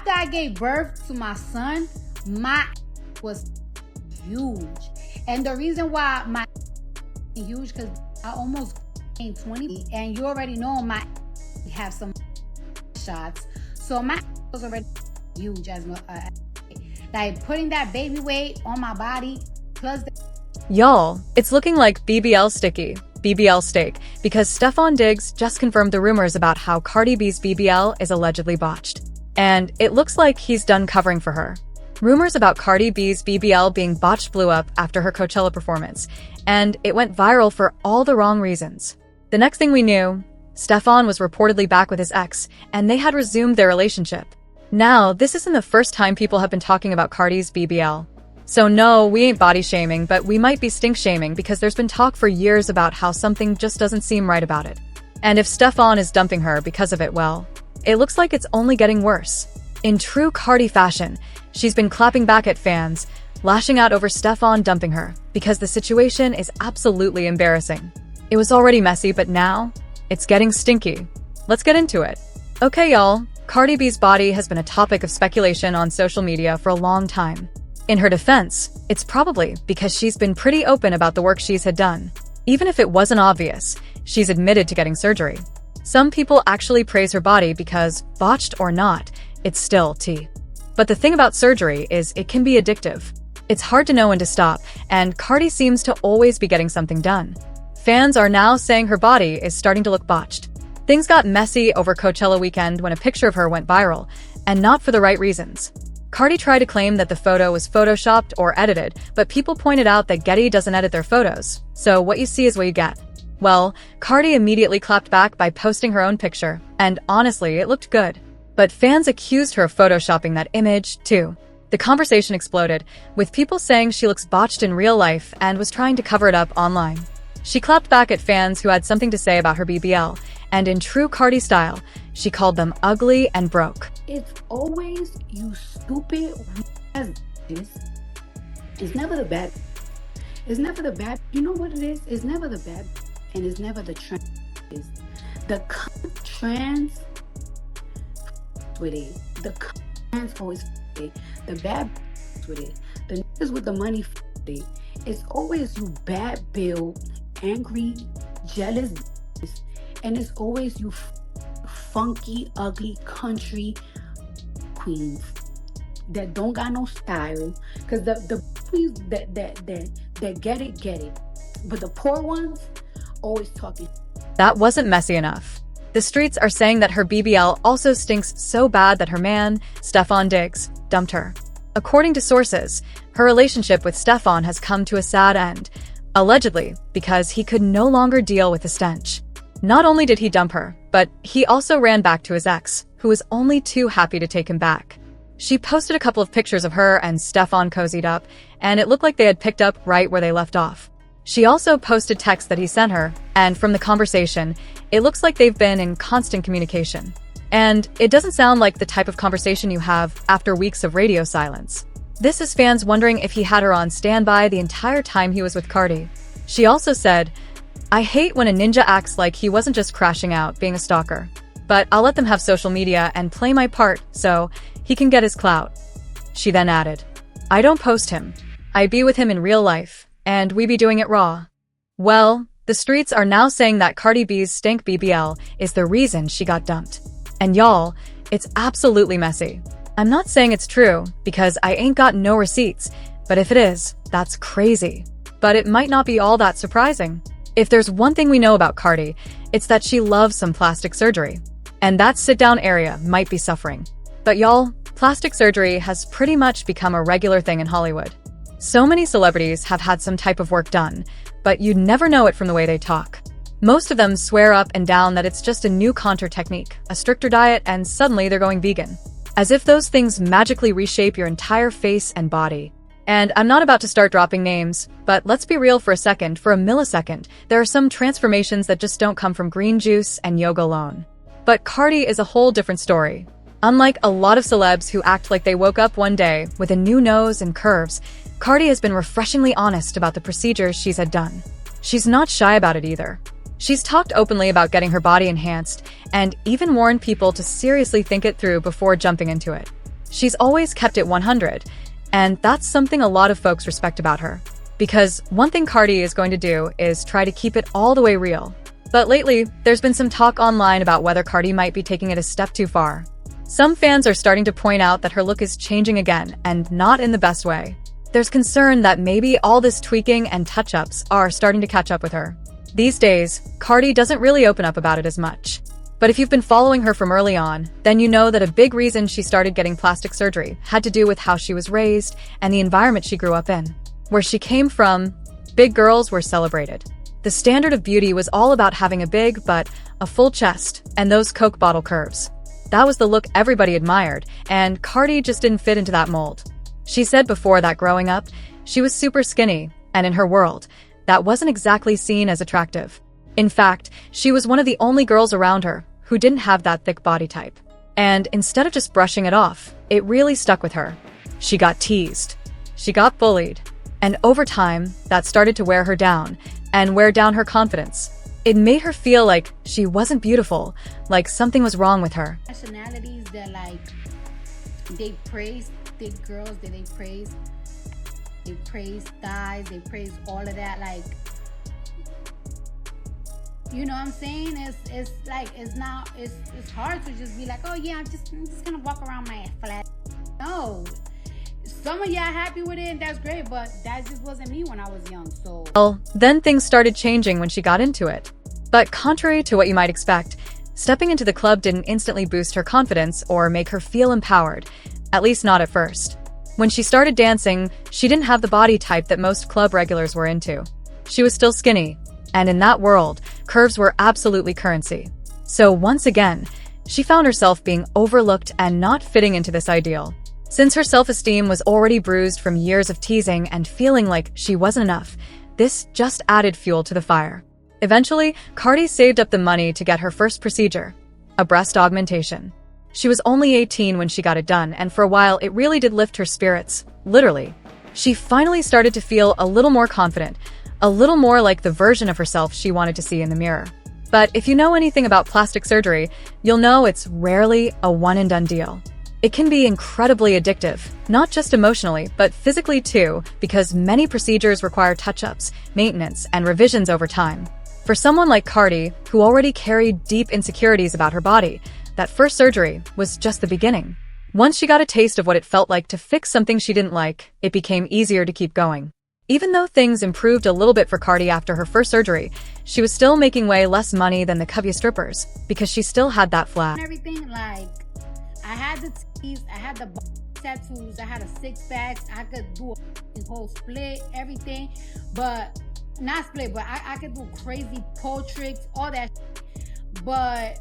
After I gave birth to my son, my was huge. And the reason why my huge, because I almost gained 20, and you already know my have some shots, so my was already huge as like putting that baby weight on my body plus Y'all, it's looking like BBL sticky, BBL steak, because Stefon Diggs just confirmed the rumors about how Cardi B's BBL is allegedly botched. And it looks like he's done covering for her. Rumors about Cardi B's BBL being botched blew up after her Coachella performance, and it went viral for all the wrong reasons. The next thing we knew, Stefon was reportedly back with his ex, and they had resumed their relationship. Now, this isn't the first time people have been talking about Cardi's BBL. So no, we ain't body shaming, but we might be stink shaming because there's been talk for years about how something just doesn't seem right about it. And if Stefon is dumping her because of it, well, it looks like it's only getting worse. In true Cardi fashion, she's been clapping back at fans, lashing out over Stefon dumping her because the situation is absolutely embarrassing. It was already messy, but now it's getting stinky. Let's get into it. Okay, y'all, Cardi B's body has been a topic of speculation on social media for a long time. In her defense, it's probably because she's been pretty open about the work she's had done. Even if it wasn't obvious, she's admitted to getting surgery. Some people actually praise her body because, botched or not, it's still tea. But the thing about surgery is it can be addictive. It's hard to know when to stop, and Cardi seems to always be getting something done. Fans are now saying her body is starting to look botched. Things got messy over Coachella weekend when a picture of her went viral, and not for the right reasons. Cardi tried to claim that the photo was photoshopped or edited, but people pointed out that Getty doesn't edit their photos, so what you see is what you get. Well, Cardi immediately clapped back by posting her own picture, and honestly, it looked good. But fans accused her of photoshopping that image, too. The conversation exploded, with people saying she looks botched in real life and was trying to cover it up online. She clapped back at fans who had something to say about her BBL, and in true Cardi style, she called them ugly and broke. It's always you stupid as this. It's never the bad. It's never the bad. You know what it is? It's never the bad, and it's never the trans. The trans with it. The trans always it. The bad with it. The niggas with the money it. It's always you bad bill, angry, jealous, and it's always you funky, ugly country queens that don't got no style. Cause the queens that get it. But the poor ones always talking. That wasn't messy enough. The streets are saying that her BBL also stinks so bad that her man, Stefon Diggs, dumped her. According to sources, her relationship with Stefon has come to a sad end, allegedly because he could no longer deal with the stench. Not only did he dump her, but he also ran back to his ex, who was only too happy to take him back. She posted a couple of pictures of her and Stefon cozied up, and it looked like they had picked up right where they left off. She also posted texts that he sent her, and from the conversation, it looks like they've been in constant communication. And it doesn't sound like the type of conversation you have after weeks of radio silence. This has fans wondering if he had her on standby the entire time he was with Cardi. She also said, "I hate when a ninja acts like he wasn't just crashing out being a stalker. But I'll let them have social media and play my part so he can get his clout." She then added, "I don't post him. I be with him in real life, and we be doing it raw." Well, the streets are now saying that Cardi B's stank BBL is the reason she got dumped. And y'all, it's absolutely messy. I'm not saying it's true, because I ain't got no receipts, but if it is, that's crazy. But it might not be all that surprising. If there's one thing we know about Cardi, it's that she loves some plastic surgery. And that sit-down area might be suffering. But y'all, plastic surgery has pretty much become a regular thing in Hollywood. So many celebrities have had some type of work done, but you'd never know it from the way they talk. Most of them swear up and down that it's just a new contour technique, a stricter diet, and suddenly they're going vegan. As if those things magically reshape your entire face and body. And I'm not about to start dropping names, but let's be real for a second. For a millisecond, there are some transformations that just don't come from green juice and yoga alone. But Cardi is a whole different story. Unlike a lot of celebs who act like they woke up one day with a new nose and curves, Cardi has been refreshingly honest about the procedures she's had done. She's not shy about it either. She's talked openly about getting her body enhanced and even warned people to seriously think it through before jumping into it. She's always kept it 100, and that's something a lot of folks respect about her. Because one thing Cardi is going to do is try to keep it all the way real. But lately, there's been some talk online about whether Cardi might be taking it a step too far. Some fans are starting to point out that her look is changing again, and not in the best way. There's concern that maybe all this tweaking and touch-ups are starting to catch up with her. These days, Cardi doesn't really open up about it as much. But if you've been following her from early on, then you know that a big reason she started getting plastic surgery had to do with how she was raised and the environment she grew up in. Where she came from, big girls were celebrated. The standard of beauty was all about having a big but a full chest and those Coke bottle curves. That was the look everybody admired, and Cardi just didn't fit into that mold. She said before that growing up, she was super skinny, and in her world, that wasn't exactly seen as attractive. In fact, she was one of the only girls around her who didn't have that thick body type. And instead of just brushing it off, it really stuck with her. She got teased. She got bullied. And over time, that started to wear her down and wear down her confidence. It made her feel like she wasn't beautiful, like something was wrong with her. Nationalities that they praise thick girls, that they praise thighs, they praise all of that, you know what I'm saying? It's hard to just be like, oh yeah, I'm just gonna walk around my flat. No. Some of y'all happy with it, and that's great, but that just wasn't me when I was young, so. Well, then things started changing when she got into it. But contrary to what you might expect, stepping into the club didn't instantly boost her confidence or make her feel empowered, at least not at first. When she started dancing, she didn't have the body type that most club regulars were into. She was still skinny, and in that world, curves were absolutely currency. So once again, she found herself being overlooked and not fitting into this ideal. Since her self-esteem was already bruised from years of teasing and feeling like she wasn't enough, this just added fuel to the fire. Eventually, Cardi saved up the money to get her first procedure, a breast augmentation. She was only 18 when she got it done, and for a while it really did lift her spirits, literally. She finally started to feel a little more confident, a little more like the version of herself she wanted to see in the mirror. But if you know anything about plastic surgery, you'll know it's rarely a one-and-done deal. It can be incredibly addictive, not just emotionally, but physically too, because many procedures require touch-ups, maintenance, and revisions over time. For someone like Cardi, who already carried deep insecurities about her body, that first surgery was just the beginning. Once she got a taste of what it felt like to fix something she didn't like, it became easier to keep going. Even though things improved a little bit for Cardi after her first surgery, she was still making way less money than the cubby strippers, because she still had that flat. Everything, I had the teeth, I had the tattoos, I had a six-pack, I could do a whole split, everything, but not split, but I could do crazy pole tricks, all that, but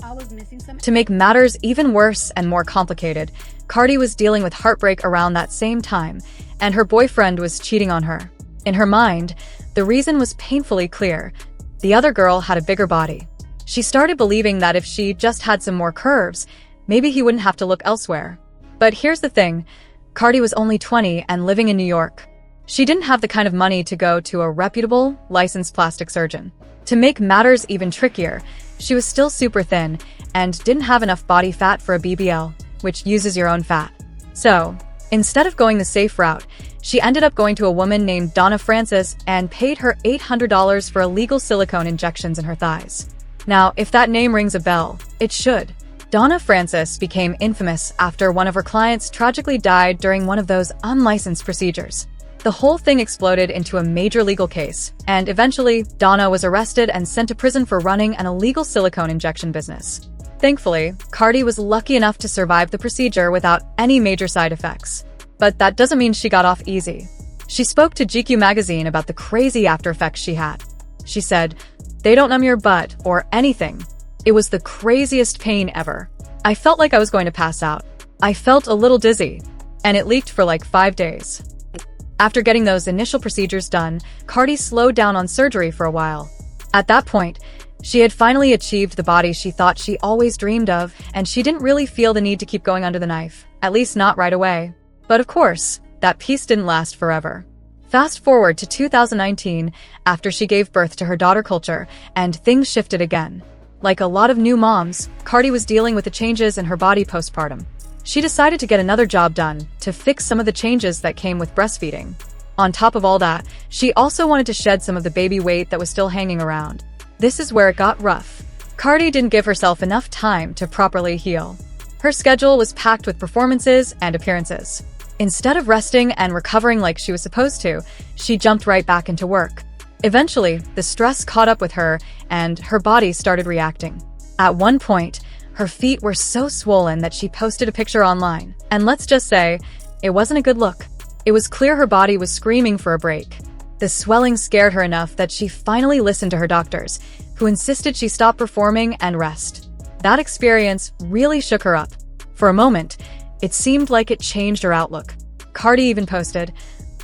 I was missing something. To make matters even worse and more complicated, Cardi was dealing with heartbreak around that same time, and her boyfriend was cheating on her. In her mind, the reason was painfully clear. The other girl had a bigger body. She started believing that if she just had some more curves, maybe he wouldn't have to look elsewhere. But here's the thing, Cardi was only 20 and living in New York. She didn't have the kind of money to go to a reputable, licensed plastic surgeon. To make matters even trickier, she was still super thin and didn't have enough body fat for a BBL, which uses your own fat. So, instead of going the safe route, she ended up going to a woman named Donna Francis and paid her $800 for illegal silicone injections in her thighs. Now, if that name rings a bell, it should. Donna Francis became infamous after one of her clients tragically died during one of those unlicensed procedures. The whole thing exploded into a major legal case, and eventually, Donna was arrested and sent to prison for running an illegal silicone injection business. Thankfully, Cardi was lucky enough to survive the procedure without any major side effects. But that doesn't mean she got off easy. She spoke to GQ magazine about the crazy after effects she had. She said, "They don't numb your butt or anything. It was the craziest pain ever. I felt like I was going to pass out. I felt a little dizzy, and it leaked for like 5 days." After getting those initial procedures done, Cardi slowed down on surgery for a while. At that point, she had finally achieved the body she thought she always dreamed of, and she didn't really feel the need to keep going under the knife, at least not right away. But of course, that peace didn't last forever. Fast forward to 2019, after she gave birth to her daughter Culture, and things shifted again. Like a lot of new moms, Cardi was dealing with the changes in her body postpartum. She decided to get another job done to fix some of the changes that came with breastfeeding. On top of all that, she also wanted to shed some of the baby weight that was still hanging around. This is where it got rough. Cardi didn't give herself enough time to properly heal. Her schedule was packed with performances and appearances. Instead of resting and recovering like she was supposed to, she jumped right back into work. Eventually, the stress caught up with her and her body started reacting. At one point, her feet were so swollen that she posted a picture online. And let's just say, it wasn't a good look. It was clear her body was screaming for a break. The swelling scared her enough that she finally listened to her doctors, who insisted she stop performing and rest. That experience really shook her up. For a moment, it seemed like it changed her outlook. Cardi even posted,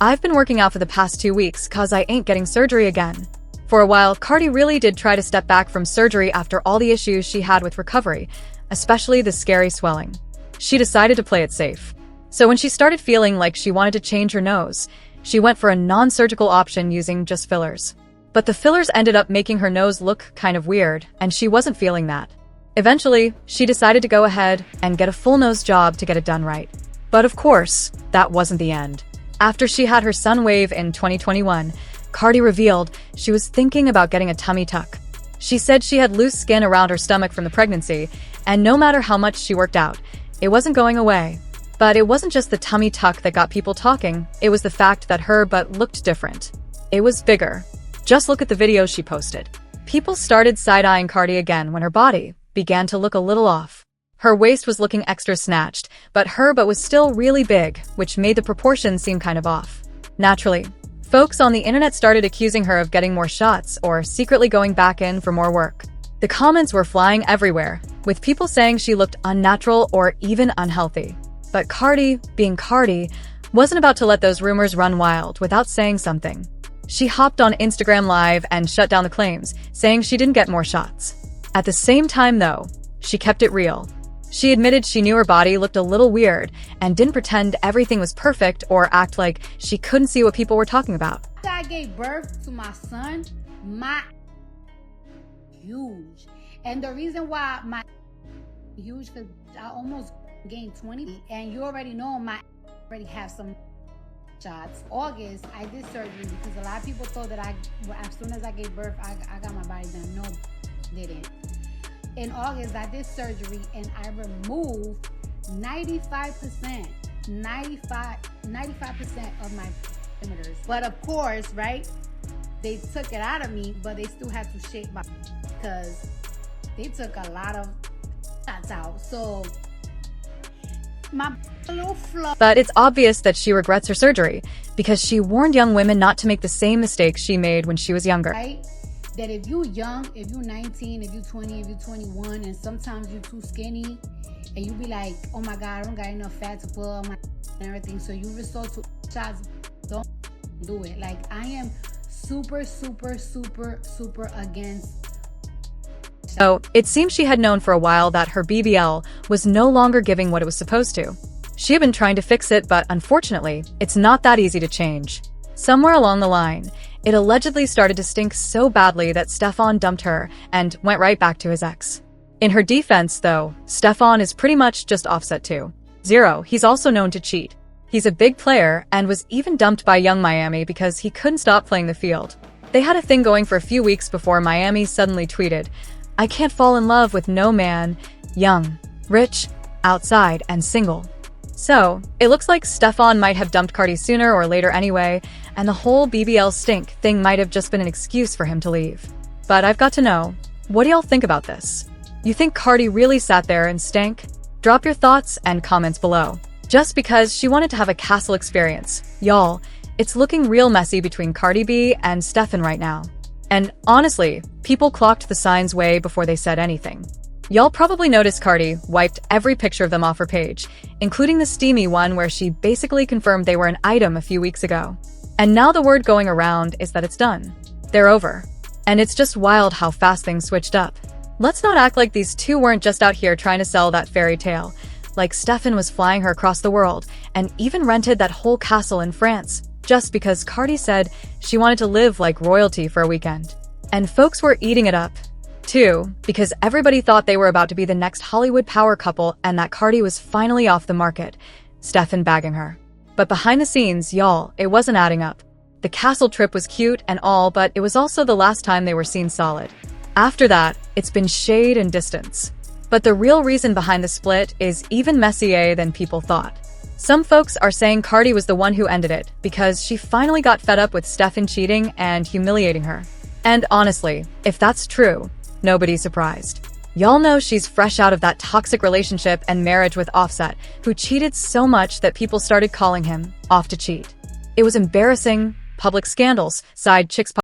"I've been working out for the past 2 weeks cause I ain't getting surgery again." For a while, Cardi really did try to step back from surgery after all the issues she had with recovery, especially the scary swelling. She decided to play it safe. So when she started feeling like she wanted to change her nose, she went for a non-surgical option using just fillers. But the fillers ended up making her nose look kind of weird, and she wasn't feeling that. Eventually, she decided to go ahead and get a full-nose job to get it done right. But of course, that wasn't the end. After she had her son wave in 2021, Cardi revealed she was thinking about getting a tummy tuck. She said she had loose skin around her stomach from the pregnancy, and no matter how much she worked out, it wasn't going away. But it wasn't just the tummy tuck that got people talking, it was the fact that her butt looked different. It was bigger. Just look at the videos she posted. People started side-eyeing Cardi again when her body began to look a little off. Her waist was looking extra snatched, but her butt was still really big, which made the proportions seem kind of off. Naturally, folks on the internet started accusing her of getting more shots or secretly going back in for more work. The comments were flying everywhere, with people saying she looked unnatural or even unhealthy. But Cardi, being Cardi, wasn't about to let those rumors run wild without saying something. She hopped on Instagram Live and shut down the claims, saying she didn't get more shots. At the same time, though, she kept it real. She admitted she knew her body looked a little weird and didn't pretend everything was perfect or act like she couldn't see what people were talking about. After I gave birth to my son, my huge. And the reason why my huge, because I almost gained 20, and you already know my already have some shots. August, I did surgery because a lot of people thought that as soon as I gave birth, I got my body done. No, didn't. In August, I did surgery and I removed 95% of my perimeters. But of course, right, they took it out of me, but they still had to shape my because they took a lot of shots out. So my little fluff. But it's obvious that she regrets her surgery because she warned young women not to make the same mistakes she made when she was younger. Right? That if you're young, if you're 19, if you're 20, if you're 21, and sometimes you're too skinny, and you be like, oh my God, I don't got enough fat to put on my and everything, so you resort to shots, don't do it. Like, I am super against. So, it seems she had known for a while that her BBL was no longer giving what it was supposed to. She had been trying to fix it, but unfortunately, it's not that easy to change. Somewhere along the line, it allegedly started to stink so badly that Stefon dumped her and went right back to his ex. In her defense, though, Stefon is pretty much just offset too. 0, he's also known to cheat. He's a big player and was even dumped by Young Miami because he couldn't stop playing the field. They had a thing going for a few weeks before Miami suddenly tweeted, "I can't fall in love with no man, young, rich, outside, and single." So, it looks like Stefon might have dumped Cardi sooner or later anyway, and the whole BBL stink thing might have just been an excuse for him to leave. But I've got to know, what do y'all think about this? You think Cardi really sat there and stank? Drop your thoughts and comments below. Just because she wanted to have a castle experience. Y'all, it's looking real messy between Cardi B and Stefon right now. And honestly, people clocked the signs way before they said anything. Y'all probably noticed Cardi wiped every picture of them off her page, including the steamy one where she basically confirmed they were an item a few weeks ago. And now the word going around is that it's done. They're over. And it's just wild how fast things switched up. Let's not act like these two weren't just out here trying to sell that fairy tale. Like Stefon was flying her across the world and even rented that whole castle in France just because Cardi said she wanted to live like royalty for a weekend. And folks were eating it up. Two, because everybody thought they were about to be the next Hollywood power couple and that Cardi was finally off the market, Stefon bagging her. But behind the scenes, y'all, it wasn't adding up. The castle trip was cute and all, but it was also the last time they were seen solid. After that, it's been shade and distance. But the real reason behind the split is even messier than people thought. Some folks are saying Cardi was the one who ended it because she finally got fed up with Stefon cheating and humiliating her. And honestly, if that's true, nobody's surprised. Y'all know she's fresh out of that toxic relationship and marriage with Offset, who cheated so much that people started calling him off to cheat. It was embarrassing, public scandals, side chicks